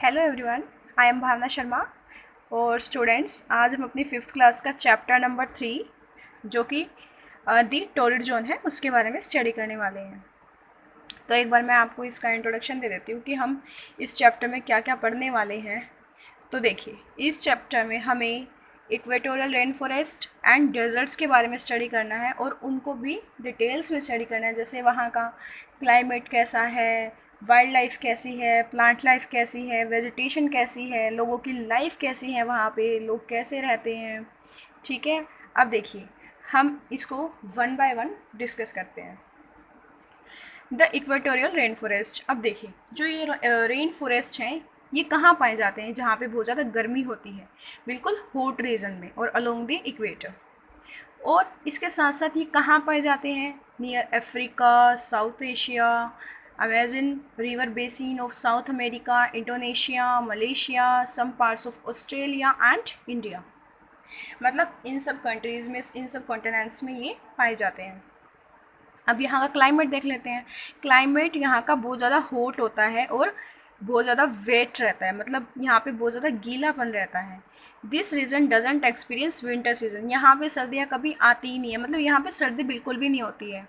Hello everyone, I am भावना शर्मा। और students, आज हम अपनी 5th क्लास का चैप्टर नंबर 3 जो कि दी टोरिड जोन है उसके बारे में स्टडी करने वाले हैं। तो एक बार मैं आपको इसका इंट्रोडक्शन दे देती हूँ कि हम इस चैप्टर में क्या क्या पढ़ने वाले हैं। तो देखिए, इस चैप्टर में हमें equatorial rain forest and deserts के बारे में स्टडी करना है और उनको भी डिटेल्स में स्टडी करना है, जैसे वहाँ का क्लाइमेट कैसा है, वाइल्ड लाइफ कैसी है, प्लांट लाइफ कैसी है, वेजिटेशन कैसी है, लोगों की लाइफ कैसी है, वहाँ पे लोग कैसे रहते हैं। ठीक है, अब देखिए हम इसको वन बाय वन डिस्कस करते हैं। The equatorial rain forest. अब देखिए, जो ये रेन फॉरेस्ट हैं ये कहाँ पाए जाते हैं, जहाँ पे बहुत ज़्यादा गर्मी होती है, बिल्कुल हॉट रीजन में और अलोंग द इक्वेटर। और इसके साथ साथ ये कहाँ पाए जाते हैं, near Africa, South Asia, Amazon river basin of South America, Indonesia, Malaysia, some parts of Australia and India. मतलब इन सब कंट्रीज़ में, इन सब कॉन्टिनेंट्स में ये पाए जाते हैं। अब यहाँ का क्लाइमेट देख लेते हैं। क्लाइमेट यहाँ का बहुत ज़्यादा हॉट होता है और बहुत ज़्यादा वेट रहता है, मतलब यहाँ पे बहुत ज़्यादा गीलापन रहता है। This region doesn't experience winter season. यहाँ पे सर्दियाँ कभी आती ही नहीं है, मतलब यहाँ पे सर्दी बिल्कुल भी नहीं होती है।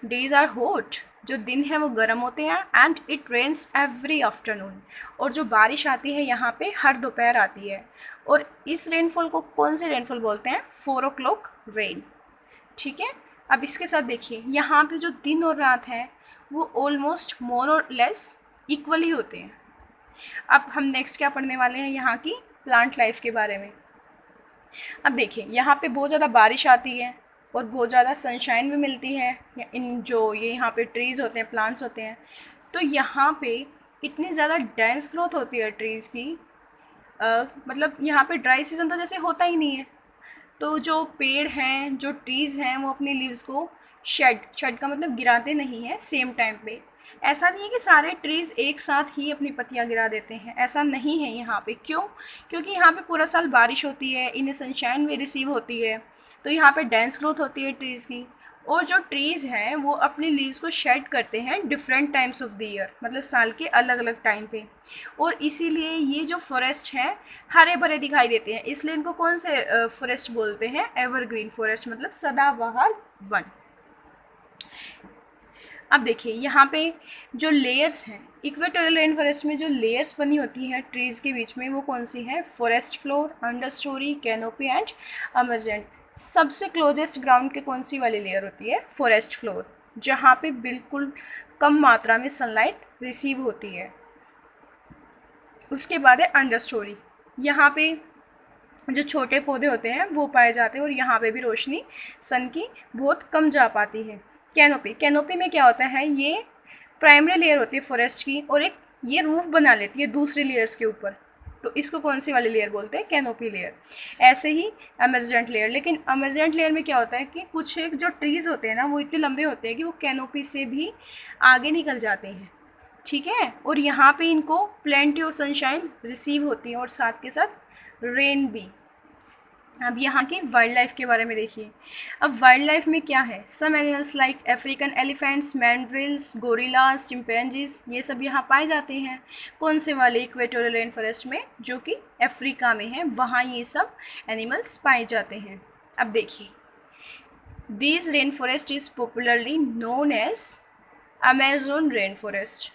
डेज आर हॉट, जो दिन है वो गर्म होते हैं, and it rains every afternoon. और जो बारिश आती है यहाँ पे हर दोपहर आती है। और इस रेनफॉल को कौन से रेनफॉल बोलते हैं, 4 o'clock रेन। ठीक है, अब इसके साथ देखिए, यहाँ पे जो दिन और रात है वो ऑलमोस्ट मोर और लेस इक्वली होते हैं। अब हम नेक्स्ट क्या पढ़ने वाले हैं, यहाँ की प्लांट लाइफ के बारे में। अब देखिए, यहाँ पे बहुत ज़्यादा बारिश आती है और बहुत ज़्यादा सनशाइन भी मिलती है। इन जो ये यहाँ पे ट्रीज़ होते हैं, प्लांट्स होते हैं, तो यहाँ पे इतनी ज़्यादा डेंस ग्रोथ होती है ट्रीज़ की, मतलब यहाँ पे ड्राई सीज़न तो जैसे होता ही नहीं है। तो जो पेड़ हैं, जो ट्रीज़ हैं, वो अपने लीव्स को शेड का मतलब गिराते नहीं हैं सेम टाइम पे। ऐसा नहीं है कि सारे ट्रीज़ एक साथ ही अपनी पत्तियां गिरा देते हैं, ऐसा नहीं है यहाँ पे। क्यों? क्योंकि यहाँ पे पूरा साल बारिश होती है, इन्हें सनशाइन भी रिसीव होती है, तो यहाँ पे डेंस ग्रोथ होती है ट्रीज़ की। और जो ट्रीज़ हैं वो अपने लीव्स को शेड करते हैं different times of the year, मतलब साल के अलग अलग टाइम पे। और इसीलिए ये जो फॉरेस्ट हैं हरे भरे दिखाई देते हैं, इसलिए इनको कौन से फॉरेस्ट बोलते हैं, एवरग्रीन फॉरेस्ट, मतलब सदाबहार वन। अब देखिए, यहाँ पे जो लेयर्स हैं इक्वेटोरियल रेन फॉरेस्ट में, जो लेयर्स बनी होती हैं ट्रीज़ के बीच में, वो कौन सी है, forest floor, understorey, canopy and emergent. सबसे क्लोजेस्ट ग्राउंड के कौन सी वाली लेयर होती है, फॉरेस्ट फ्लोर, जहाँ पे बिल्कुल कम मात्रा में सनलाइट रिसीव होती है। उसके बाद है अंडर स्टोरी, यहाँ पे जो छोटे पौधे होते हैं वो पाए जाते हैं और यहाँ पे भी रोशनी सन की बहुत कम जा पाती है। कैनोपी, कैनोपी में क्या होता है, ये प्राइमरी लेयर होती है फॉरेस्ट की और एक ये रूफ बना लेती है दूसरी लेयर्स के ऊपर, तो इसको कौन सी वाली लेयर बोलते हैं, कैनोपी लेयर। ऐसे ही एमरजेंट लेयर, लेकिन एमरजेंट लेयर में क्या होता है कि कुछ एक जो ट्रीज़ होते हैं ना वो इतने लंबे होते हैं कि वो कैनोपी से भी आगे निकल जाते हैं। ठीक है, और यहाँ पे इनको प्लेंटी ऑफ सनशाइन रिसीव होती है और साथ के साथ रेन भी। अब यहाँ की वाइल्ड लाइफ के बारे में देखिए। अब वाइल्ड लाइफ में क्या है, some animals like African elephants, mandrills, gorillas, chimpanzees, ये सब यहाँ पाए जाते हैं। कौन से वाले, इक्वेटोरियल रेन फॉरेस्ट में, जो कि अफ्रीका में है, वहाँ ये सब एनिमल्स पाए जाते हैं। अब देखिए, this rain forest is popularly known as Amazon rain forest.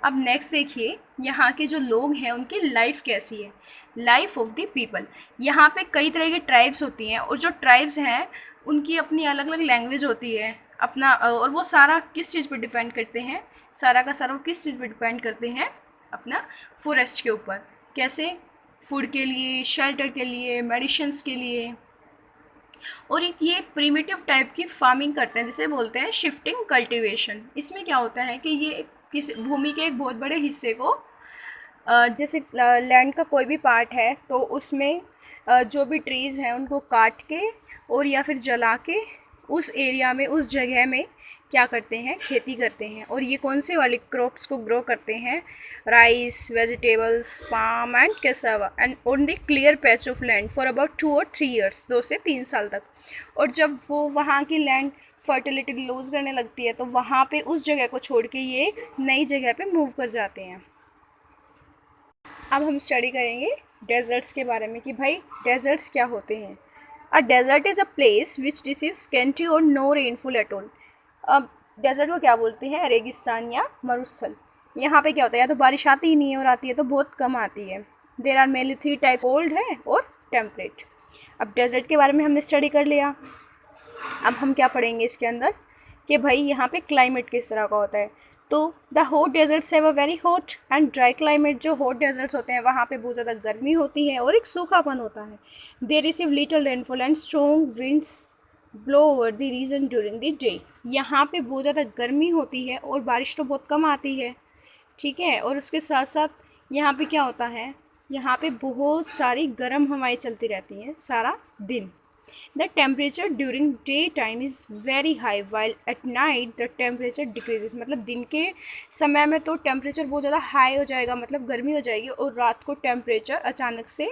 अब नेक्स्ट देखिए, यहाँ के जो लोग हैं उनकी लाइफ कैसी है, लाइफ ऑफ द पीपल। यहाँ पे कई तरह की ट्राइब्स होती हैं और जो ट्राइब्स हैं उनकी अपनी अलग अलग लैंग्वेज होती है अपना, और वो सारा किस चीज़ पर डिपेंड करते हैं, सारा का सारा वो किस चीज़ पर डिपेंड करते हैं, अपना फॉरेस्ट के ऊपर। कैसे, फूड के लिए, शेल्टर के लिए, मेडिसिन्स के लिए। और एक ये प्रिमिटिव टाइप की फार्मिंग करते हैं, जिसे बोलते हैं शिफ्टिंग कल्टीवेशन। इसमें क्या होता है कि ये किस भूमि के एक बहुत बड़े हिस्से को, जैसे लैंड का कोई भी पार्ट है तो उसमें जो भी ट्रीज़ हैं उनको काट के और या फिर जला के उस एरिया में, उस जगह में क्या करते हैं, खेती करते हैं। और ये कौन से वाले क्रॉप्स को ग्रो करते हैं, rice, vegetables, palm and cassava, and on the clear patch of land for about 2 or 3 years, 2 से 3 साल तक। और जब वो वहाँ की लैंड फर्टिलिटी लूज़ करने लगती है तो वहाँ पे उस जगह को छोड़ के ये एक नई जगह पे मूव कर जाते हैं। अब हम स्टडी करेंगे डेजर्ट्स के बारे में कि भाई डेजर्ट्स क्या होते हैं। A desert is a place which receives scanty और नो रेनफॉल एट ऑल। अब डेजर्ट को क्या बोलते हैं? रेगिस्तान या मरुस्थल। यहाँ पे क्या होता है, या तो बारिश आती ही नहीं है और आती है तो बहुत कम आती है। There are mainly 3 types, cold है और टेम्परेट। अब डेजर्ट के बारे में हमने स्टडी कर लिया। अब हम क्या पढ़ेंगे इसके अंदर कि भाई यहाँ पे क्लाइमेट किस तरह का होता है। तो the hot deserts have a very hot and dry climate. जो हॉट डेजर्ट्स होते हैं वहाँ पे बहुत ज़्यादा गर्मी होती है और एक सूखापन होता है। They receive little rainfall and strong winds blow over the reason during the day. यहाँ पे बहुत ज़्यादा गर्मी होती है और बारिश तो बहुत कम आती है, ठीक है। और उसके साथ साथ यहाँ पे क्या होता है, यहाँ पे बहुत सारी गर्म हवाएं चलती रहती हैं सारा दिन। The temperature during daytime is very high while at night the temperature decreases। मतलब दिन के समय में तो टेम्परेचर बहुत ज़्यादा हाई हो जाएगा, मतलब गर्मी हो जाएगी, और रात को टेम्परेचर अचानक से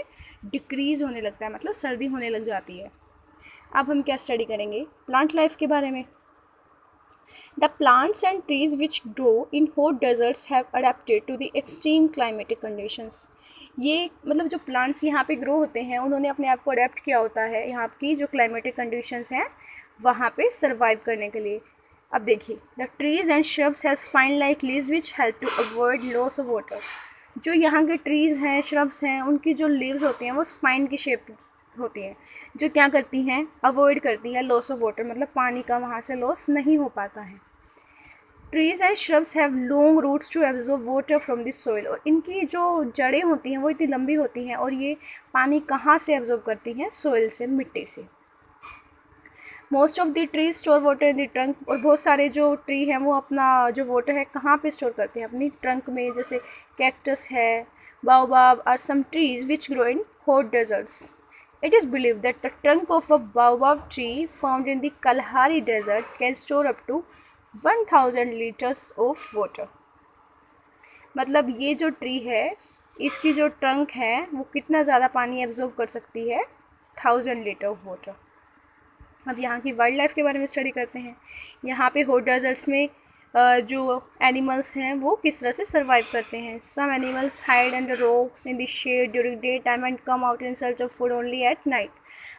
डिक्रीज़ होने लगता है, मतलब सर्दी होने लग जाती है। अब हम क्या स्टडी करेंगे? प्लांट लाइफ के बारे में। The plants and trees which grow in hot deserts have adapted to the extreme climatic conditions। ये मतलब जो प्लांट्स यहाँ पे ग्रो होते हैं उन्होंने अपने आप को अडेप्ट किया होता है यहाँ की जो क्लाइमेटिक कंडीशंस हैं वहाँ पे सर्वाइव करने के लिए। अब देखिए, the trees and shrubs have spine like leaves which help to avoid loss of water. जो यहाँ के ट्रीज़ हैं, श्रब्स हैं, उनकी जो लीव्स होती हैं वो स्पाइन की शेप होती हैं, जो क्या करती हैं, अवॉइड करती है लॉस ऑफ वाटर, मतलब पानी का वहाँ से लॉस नहीं हो पाता है। Trees and shrubs have long roots to absorb water from the soil. और इनकी जो जड़ें होती हैं वो इतनी लंबी होती हैं और ये पानी कहाँ से एब्जॉर्ब करती हैं? सॉइल से, मिट्टी से। Most of the trees store water in the trunk. और बहुत सारे जो ट्री हैं वो अपना जो वाटर है कहाँ पे स्टोर करते हैं? अपनी ट्रंक में। जैसे कैक्टस है, baobab are some trees which grow in hot deserts. It is believed that the trunk of a baobab tree found in the Kalahari desert can store up to 1000 liters of water। मतलब ये जो tree है इसकी जो trunk है वो कितना ज़्यादा पानी एब्जॉर्ब कर सकती है? 1000 लीटर ऑफ वाटर। अब यहाँ की वाइल्ड लाइफ के बारे में स्टडी करते हैं। यहाँ पे हॉट डेजर्ट्स में जो एनिमल्स हैं वो किस तरह से सर्वाइव करते हैं। Some animals hide under rocks in the shade during day time and come out in search of food only at night.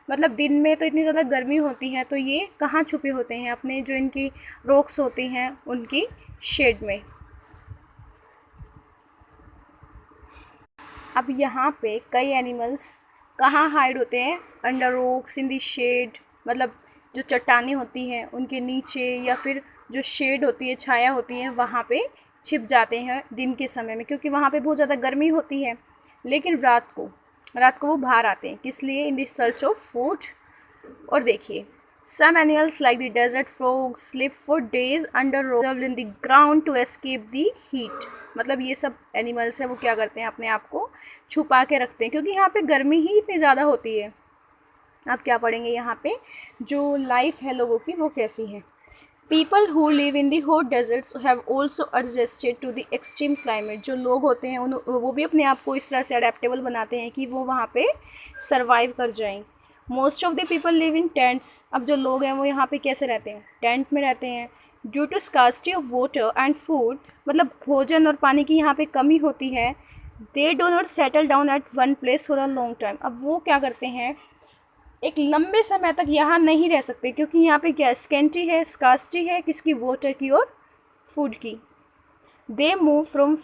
मतलब दिन में तो इतनी ज़्यादा गर्मी होती है तो ये कहाँ छुपे होते हैं? अपने जो इनकी रॉक्स होती हैं उनकी शेड में। अब यहाँ पे कई एनिमल्स कहाँ हाइड होते हैं? Under rocks in the shade, मतलब जो चट्टानें होती हैं उनके नीचे, या फिर जो शेड होती है, छाया होती है, वहाँ पे छिप जाते हैं दिन के समय में, क्योंकि वहाँ पे बहुत ज़्यादा गर्मी होती है। लेकिन रात को वो बाहर आते हैं, किस लिए? In the search of food. और देखिए, some animals like the desert frogs sleep for days under rock in the ground to escape the heat. मतलब ये सब एनिमल्स हैं वो क्या करते हैं? अपने आप को छुपा के रखते हैं, क्योंकि यहाँ पे गर्मी ही इतनी ज़्यादा होती है। अब क्या पढ़ेंगे यहाँ पे? जो लाइफ है लोगों की वो कैसी है। People who live in the hot deserts have also adjusted to the extreme climate. जो लोग होते हैं वो भी अपने आप को इस तरह से अडेप्टेबल बनाते हैं कि वो वहाँ पे सर्वाइव कर जाएं। Most of the people live in tents. अब जो लोग हैं वो यहाँ पे कैसे रहते हैं? टेंट में रहते हैं। Due to scarcity of water and food, मतलब भोजन और पानी की यहाँ पे कमी होती है। They do not settle down at one place for a long time. अब वो क्या करते हैं? एक लंबे समय तक यहाँ नहीं रह सकते, क्योंकि यहाँ पे क्या स्केंटी है, स्कार्सिटी है, किसकी? वाटर की और फूड की। दे मूव फ्रॉम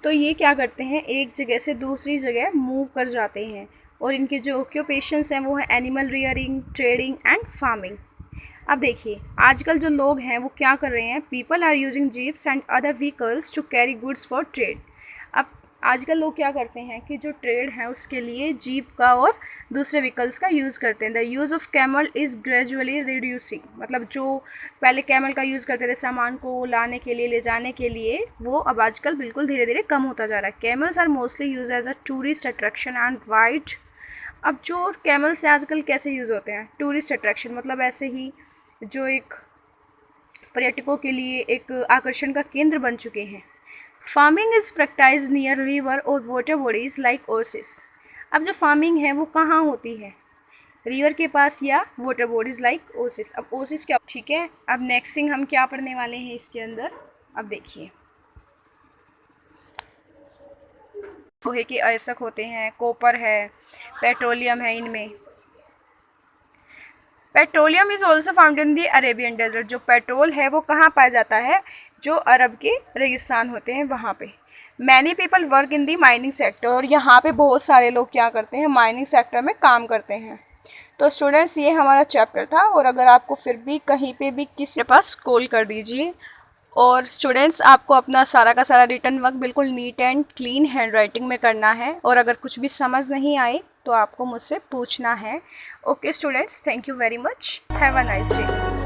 तो ये क्या करते हैं? एक जगह से दूसरी जगह मूव कर जाते हैं। और इनके जो ऑक्यूपेशंस हैं वो है animal rearing, trading and farming. अब देखिए, आजकल जो लोग हैं वो क्या कर रहे हैं? People are using jeeps and other vehicles to carry goods for trade. अब आजकल लोग क्या करते हैं कि जो ट्रेड है उसके लिए जीप का और दूसरे व्हीकल्स का यूज़ करते हैं। The use of camel is gradually reducing. मतलब जो पहले कैमल का यूज़ करते थे सामान को लाने के लिए, ले जाने के लिए, वो अब आजकल बिल्कुल धीरे धीरे कम होता जा रहा है। Camels are mostly use as a tourist attraction and ride. अब जो कैमल्स हैं आजकल कैसे यूज़ होते हैं? टूरिस्ट अट्रैक्शन, मतलब ऐसे ही जो एक पर्यटकों के लिए एक आकर्षण का केंद्र बन चुके हैं। Farming is practise near river और वाटर बॉडीज़ लाइक ओसिस। अब जो फार्मिंग है वो कहाँ होती है? रिवर के पास या वाटर बॉडीज़ लाइक ओसिस। अब ओसिस क्या? ठीक है, अब नेक्स्ट थिंग हम क्या पढ़ने वाले हैं इसके अंदर? अब देखिए, लोहे के अयस्क होते हैं, कॉपर है, पेट्रोलियम है इनमें। Petroleum is also found in the Arabian desert. जो पेट्रोल है वो कहाँ पाया जाता है? जो अरब के रेगिस्तान होते हैं वहाँ पे। Many people work in the mining sector, और यहाँ पे बहुत सारे लोग क्या करते हैं? माइनिंग सेक्टर में काम करते हैं। तो स्टूडेंट्स ये हमारा चैप्टर था, और अगर आपको फिर भी कहीं पे भी किसी के पास कॉल कर दीजिए। और स्टूडेंट्स आपको अपना सारा का सारा रिटर्न वर्क बिल्कुल neat and clean hand writing में करना है, और अगर कुछ भी समझ नहीं आए तो आपको मुझसे पूछना है। Okay students, thank you very much, have a nice day.